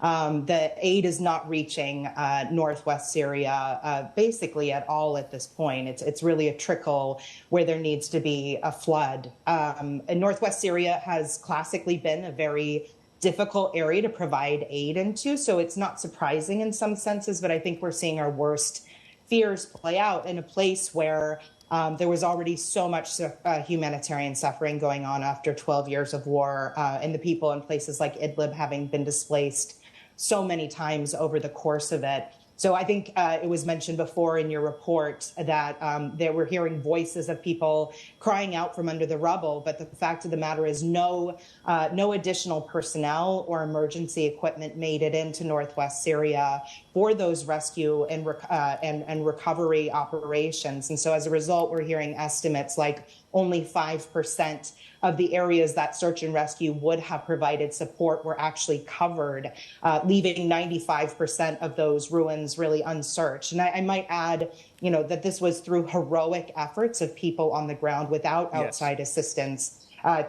The aid is not reaching Northwest Syria basically at all at this point. It's really a trickle where there needs to be a flood. And Northwest Syria has classically been a very difficult area to provide aid into, so it's not surprising in some senses, but I think we're seeing our worst fears play out in a place where there was already so much humanitarian suffering going on after 12 years of war, and the people in places like Idlib having been displaced so many times over the course of it. So I think it was mentioned before in your report that they were hearing voices of people crying out from under the rubble. But the fact of the matter is no additional personnel or emergency equipment made it into Northwest Syria for those rescue and recovery operations. And so as a result, we're hearing estimates like only 5% of the areas that search and rescue would have provided support were actually covered, leaving 95% of those ruins really unsearched. And I might add, that this was through heroic efforts of people on the ground without outside assistance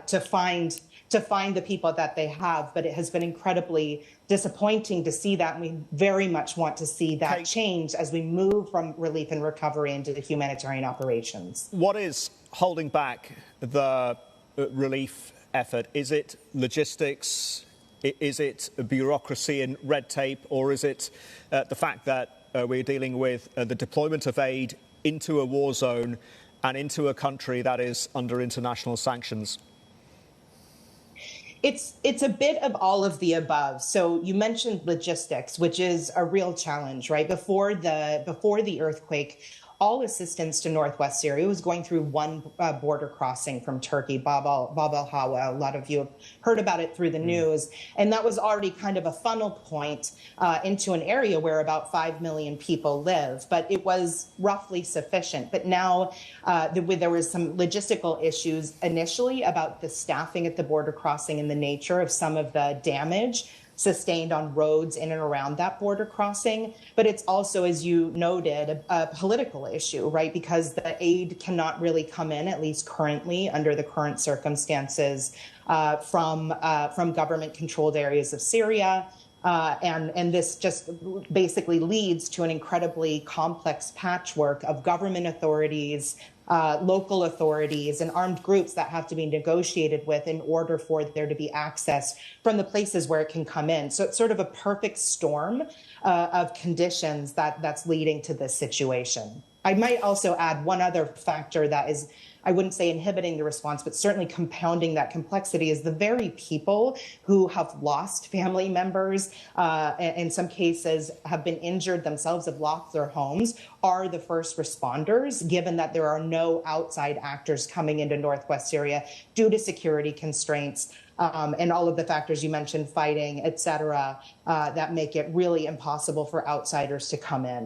to find the people that they have. But it has been incredibly disappointing to see that. And we very much want to see that change as we move from relief and recovery into the humanitarian operations. What is holding back the relief effort? Is it logistics? Is it bureaucracy and red tape? Or is it the fact that we're dealing with the deployment of aid into a war zone and into a country that is under international sanctions? It's a bit of all of the above. So you mentioned logistics, which is a real challenge, right? Before the earthquake, all assistance to Northwest Syria was going through one border crossing from Turkey, Bab al-Hawa. A lot of you have heard about it through the news. And that was already kind of a funnel point into an area where about 5 million people live. But it was roughly sufficient. But now there was some logistical issues initially about the staffing at the border crossing and the nature of some of the damage sustained on roads in and around that border crossing. But it's also, as you noted, a political issue, right? Because the aid cannot really come in, at least currently, under the current circumstances, from government-controlled areas of Syria. And this just basically leads to an incredibly complex patchwork of government authorities, local authorities, and armed groups that have to be negotiated with in order for there to be access from the places where it can come in. So it's sort of a perfect storm of conditions that's leading to this situation. I might also add one other factor that is, I wouldn't say inhibiting the response, but certainly compounding that complexity, is the very people who have lost family members, in some cases have been injured themselves, have lost their homes, are the first responders, given that there are no outside actors coming into Northwest Syria due to security constraints. And all of the factors you mentioned, fighting, et cetera, that make it really impossible for outsiders to come in.